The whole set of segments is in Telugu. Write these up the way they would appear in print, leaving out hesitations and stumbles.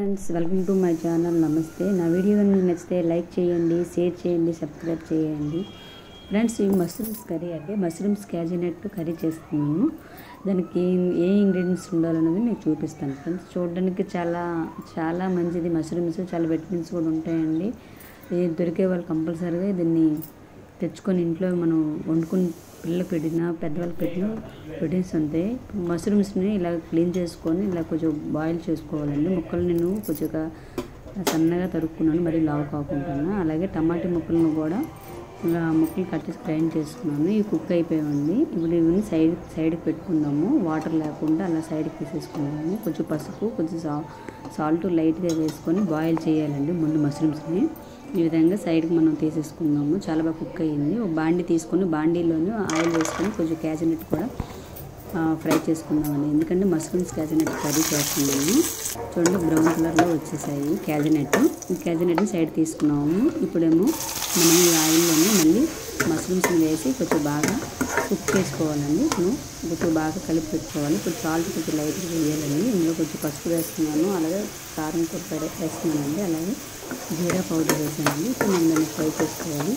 Friends, welcome to my channel. నమస్తే. నా వీడియో మీకు నచ్చితే లైక్ చేయండి, షేర్ చేయండి, సబ్స్క్రైబ్ చేయండి. ఫ్రెండ్స్, ఈ మష్రూమ్స్ కర్రీ అంటే మష్రూమ్స్ క్యాజినెట్ కర్రీ చేస్తున్నాను. దానికి ఏ ఇంగ్రీడియంట్స్ ఉండాలన్నది మీకు చూపిస్తాను. ఫ్రెండ్స్, చూడడానికి చాలా మంచిది. మష్రూమ్స్ చాలా విటమిన్స్ కూడా ఉంటాయండి. ఇది దొరికే వాళ్ళు కంపల్సరీగా దీన్ని తెచ్చుకొని ఇంట్లో మనం వండుకుని పిల్లలకు పెట్టిన పెద్దవాళ్ళకి పెట్టిన ప్రోటీన్స్ ఉంటాయి. మష్రూమ్స్ని ఇలా క్లీన్ చేసుకొని ఇలా కొంచెం బాయిల్ చేసుకోవాలండి. ముక్కలు నేను కొంచెంగా సన్నగా తరుక్కున్నాను, మరి లావు కాకుండా. అలాగే టమాటా ముక్కలను కూడా ఇలా ముక్కలు కట్ చేసి గ్రైండ్ చేసుకున్నాను. ఇవి కుక్ అయిపోయామండి. ఇప్పుడు ఇవన్నీ సైడ్కి పెట్టుకుందాము. వాటర్ లేకుండా అలా సైడ్కి తీసేసుకున్నాము. కొంచెం పసుపు, కొంచెం సాల్ట్ లైట్గా వేసుకొని బాయిల్ చేయాలండి ముందు మష్రూమ్స్ని. ఈ విధంగా సైడ్కి మనం తీసేసుకుందాము. చాలా బాగా కుక్ అయ్యింది. ఒక బాండీ తీసుకొని బాండీలోనే ఆయిల్ వేసుకొని కొంచెం క్యాజినెట్ కూడా ఫ్రై చేసుకుందామండి. ఎందుకంటే మష్రూమ్స్ క్యాజినెట్ కర్రీ చేస్తున్నాము. చూడండి, బ్రౌన్ కలర్లో వచ్చేసాయి క్యాజినెట్. ఈ క్యాజినెట్ని సైడ్ తీసుకున్నాము. ఇప్పుడేమో మనం ఈ ఆయిల్లోనే మళ్ళీ మష్రూమ్స్ని వేసి కొంచెం బాగా కుక్ చేసుకోవాలండి. కొంచెం బాగా కలిపి పెట్టుకోవాలి. ఇప్పుడు సాల్ట్ కొంచెం లైట్గా వేయాలండి. ఇందులో కొంచెం పసుపు వేస్తున్నాను, అలాగే కారం కొబ్బరి వేస్తున్నానండి, అలాగే జీరా పౌడర్ వేసానండి. ఇప్పుడు మనం దాన్ని ఫ్రై చేసుకోవాలి.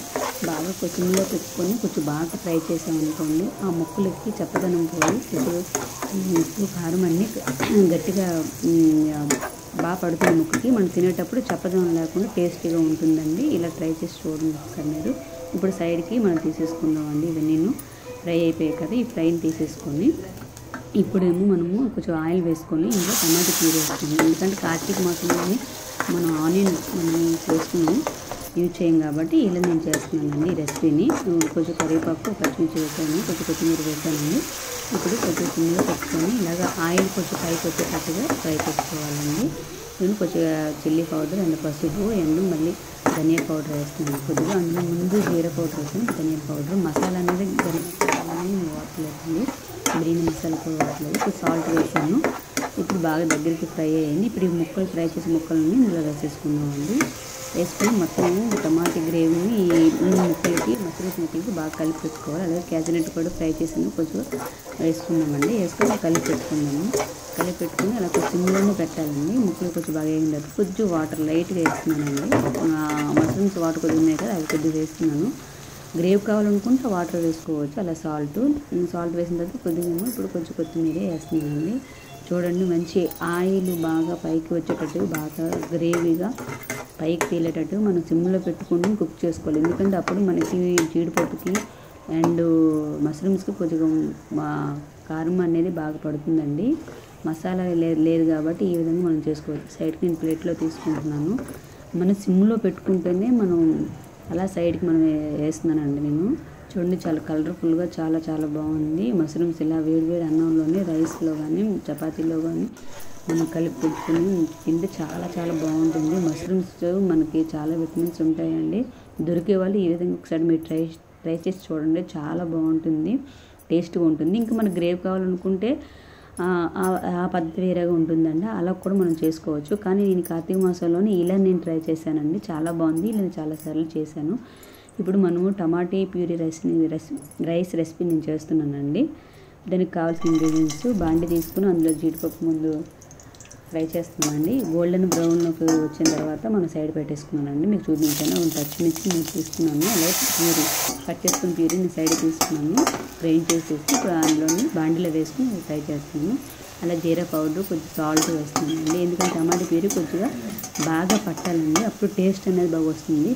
బాగా కొత్తిమీర పెట్టుకొని కొంచెం బాగా ఫ్రై చేసామనుకోండి, ఆ ముక్కలకి చప్పదనం పోయి కొంచెం ఉప్పు కారం అన్నీ గట్టిగా బాగా పడుతుంది ముక్కకి. మనం తినేటప్పుడు చప్పదనం లేకుండా టేస్టీగా ఉంటుందండి. ఇలా ట్రై చేసి చూడండి ఒకసారి మీరు. ఇప్పుడు సైడ్కి మనం తీసేసుకుందామండి. ఇవన్నీ ఫ్రై అయిపోయాయి కదా, ఈ ఫ్రైని తీసేసుకొని ఇప్పుడేమో మనము కొంచెం ఆయిల్ వేసుకొని ఇంట్లో టమాటా ప్యూరీ వేసుకుందాం. ఎందుకంటే కార్తీక మాసంలోని మనం ఆనియన్ మనం చేసుకుని యూజ్ చేయం కాబట్టి ఇలా నేను చేస్తున్నానండి ఈ రెసిపీని. కొంచెం కరివేపాకు, పచ్చిమిర్చి వేసాను, కొంచెం కొత్తిమీర వేసానండి. ఇప్పుడు కొంచెం సిమ్లో పెట్టుకొని ఇలాగ ఆయిల్ కొంచెం పైకి వచ్చేటట్టుగా ఫ్రై చేసుకోవాలండి. నేను కొంచెం చిల్లీ పౌడర్ అండ్ పసుపు మళ్ళీ ధనియా పౌడర్ వేస్తున్నాను కొద్దిగా. అందులో ముందు జీరా పౌడర్ వేసాను, ధనియా పౌడర్. మసాలా అనేది గరం మసాలా నేను వాడలేదండి, బిర్యానీ మసాలా కూడా వాడలేదు. ఇప్పుడు సాల్ట్ వేసాను. ఇప్పుడు బాగా దగ్గరికి ఫ్రై అయ్యింది. ఇప్పుడు ఈ ముక్కలు ఫ్రై చేసే ముక్కలని ఇందులో వేసేసుకుందామండి. వేసుకొని మొత్తం టమాటా గ్రేవీని ఈ ముక్కలకి మష్రూమ్స్ ముక్కలకి బాగా కలిపి పెట్టుకోవాలి. అలాగే క్యాజినెట్ కూడా ఫ్రై చేసాను, కొంచెం వేసుకున్నామండి. వేసుకొని కలిపి పెట్టుకున్నాము. కలిపి పెట్టుకుని అలా కొంచెం సిమ్లోనే పెట్టాలండి. ముక్కలు కొంచెం బాగా వేగిన తర్వాత కొంచెం వాటర్ లైట్గా వేస్తున్నానండి. మష్రూమ్స్ వాటర్ కొద్దిగా ఉన్నాయి కదా, అవి కొద్దిగా వేస్తున్నాను. గ్రేవీ కావాలనుకుంటే వాటర్ వేసుకోవచ్చు. అలా సాల్ట్ వేసిన తర్వాత కొద్దిగా ఇప్పుడు కొంచెం కొత్తిమీర వేస్తున్నానండి. చూడండి, మంచి ఆయిల్ బాగా పైకి వచ్చేటట్టు, బాగా గ్రేవీగా పైకి తేలేటట్టు మనం సిమ్లో పెట్టుకుని కుక్ చేసుకోవాలి. ఎందుకంటే అప్పుడు మనకి జీడిపప్పుకి అండ్ మష్రూమ్స్కి కొంచెం కారం అనేది బాగా పడుతుందండి. మసాలా లేదు కాబట్టి ఈ విధంగా మనం చేసుకోవచ్చు. సైడ్కి నేను ప్లేట్లో తీసుకుంటున్నాను. మనం సిమ్లో పెట్టుకుంటేనే మనం అలా సైడ్కి మనం వేస్తున్నానండి నేను. చూడండి, చాలా కలర్ఫుల్గా చాలా బాగుంది. మష్రూమ్స్ ఇలా వేడివేడి అన్నంలోని, రైస్లో కానీ చపాతీలో కానీ మనం కలిపి పెట్టుకుని తింటే చాలా బాగుంటుంది. మష్రూమ్స్ మనకి చాలా విటమిన్స్ ఉంటాయండి. దొరికే వాళ్ళు ఈ విధంగా ఒకసారి మీరు ట్రై చేసి చూడండి. చాలా బాగుంటుంది, టేస్ట్గా ఉంటుంది. ఇంకా మనకు గ్రేవీ కావాలనుకుంటే ఆ పద్ధతి వేరేగా ఉంటుందండి. అలా కూడా మనం చేసుకోవచ్చు. కానీ నేను కార్తీక మాసంలోనే ఇలా నేను ట్రై చేశానండి. చాలా బాగుంది. ఇలా చాలాసార్లు చేశాను. ఇప్పుడు మనము టమాటా ప్యూరీ రైస్ రెసిపీ నేను చేస్తున్నానండి. దానికి కావాల్సిన ఇంగ్రీడియంట్స్ బాండి తీసుకుని అందులో జీడిపప్పు ముందు ఫ్రై చేస్తున్నానండి. గోల్డెన్ బ్రౌన్లోకి వచ్చిన తర్వాత మనం సైడ్ పెట్టేసుకున్నానండి. మీకు చూపించాను. పచ్చిమిర్చి నేను తీసుకున్నాను. అలాగే ప్యూరీ కట్ చేసుకుని ప్యూరీ నేను సైడ్ తీసుకున్నాను. గ్రైండ్ చేసేసి ఇప్పుడు అందులోని బాండీలో వేసుకుని ఫ్రై చేస్తున్నాను. అలా జీరా పౌడర్, కొంచెం సాల్ట్ వేస్తున్నానండి. ఎందుకంటే టమాటా ప్యూరీ కొద్దిగా బాగా పట్టాలండి, అప్పుడు టేస్ట్ అనేది బాగా వస్తుంది.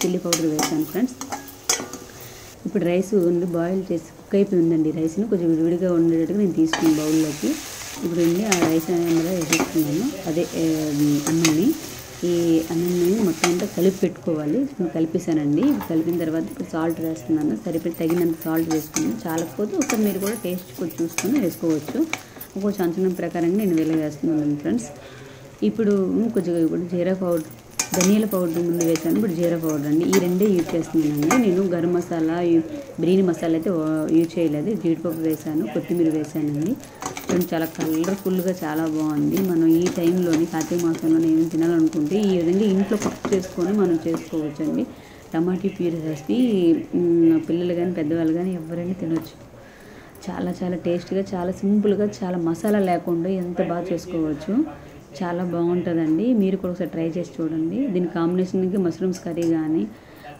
చిల్లీ పౌడర్ వేసాను ఫ్రెండ్స్. ఇప్పుడు రైస్ బాయిల్ చేసి కుక్ అయిపోయి ఉందండి. రైస్ని కొంచెం విడివిడిగా ఉండేటట్టుగా నేను తీసుకుని బౌల్లోకి ఇప్పుడు ఆ రైస్ అనేది వేసేస్తున్నాను. అదే అన్నాన్ని, ఈ అన్నాన్ని మొత్తం అంతా కలిపి పెట్టుకోవాలి. కలిపేసానండి. కలిపిన తర్వాత ఇప్పుడు సాల్ట్ వేస్తున్నాను. తగినంత సాల్ట్ వేసుకున్నాను. చాలకపోతే ఒకసారి మీరు కూడా టేస్ట్ కొంచెం చూసుకొని వేసుకోవచ్చు. కొంచెం అంచనా ప్రకారంగా నేను వేలా వేస్తున్నాను ఫ్రెండ్స్. ఇప్పుడు జీరా పౌడర్, ధనియాల పౌడర్ ముందు వేసాను. ఇప్పుడు జీరా పౌడర్ అండి. ఈ రెండే యూజ్ చేస్తున్నానండి. నేను గరం మసాలా, బిర్యానీ మసాలా అయితే యూజ్ చేయలేదు. జీడిపప్పు వేసాను, కొత్తిమీర వేసానండి. చాలా కలర్ఫుల్గా చాలా బాగుంది. మనం ఈ టైంలోని కార్తీక మాసంలో ఏమైనా తినాలనుకుంటే ఈ విధంగా ఇంట్లో కుక్ చేసుకొని మనం చేసుకోవచ్చు అండి. టమాటా ప్యూరీ రెసిపీ పిల్లలు కానీ పెద్దవాళ్ళు కానీ ఎవరైనా తినొచ్చు. చాలా టేస్టీగా, చాలా సింపుల్గా, చాలా మసాలా లేకుండా ఎంత బాగా చేసుకోవచ్చు. చాలా బాగుంటుందండి. మీరు కూడా ఒకసారి ట్రై చేసి చూడండి. దీని కాంబినేషన్కి మష్రూమ్స్ కర్రీ కానీ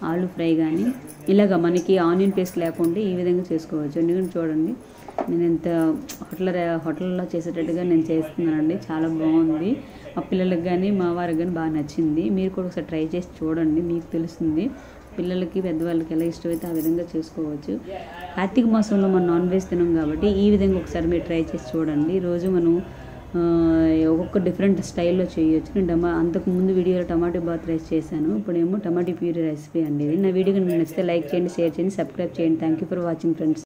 ఆలూ ఫ్రై కానీ ఇలాగ మనకి ఆనియన్ పేస్ట్ లేకుండా ఈ విధంగా చేసుకోవచ్చు. ఎందుకంటే చూడండి నేను ఎంత హోటల్లో చేసేటట్టుగా నేను చేస్తున్నానండి. చాలా బాగుంది. మా పిల్లలకి కానీ మా వారికి కానీ బాగా నచ్చింది. మీరు కూడా ఒకసారి ట్రై చేసి చూడండి, మీకు తెలుస్తుంది. పిల్లలకి పెద్దవాళ్ళకి ఎలా ఇష్టమైతే ఆ విధంగా చేసుకోవచ్చు. కార్తీక మాసంలో మనం నాన్ వెజ్ తినం కాబట్టి ఈ విధంగా ఒకసారి మీరు ట్రై చేసి చూడండి. రోజు మనం ఒక్కొక్క డిఫరెంట్ స్టైల్లో చేయొచ్చు. నేను అంతకుముందు వీడియోలో టమాటో బాత్ రైస్ చేశాను. ఇప్పుడేమో టమాటో ప్యూరీ రెసిపీ అండి. నా వీడియో మీకు నచ్చితే లైక్ చేయండి, షేర్ చేయండి, సబ్స్క్రైబ్ చేయండి. Thank you for watching friends.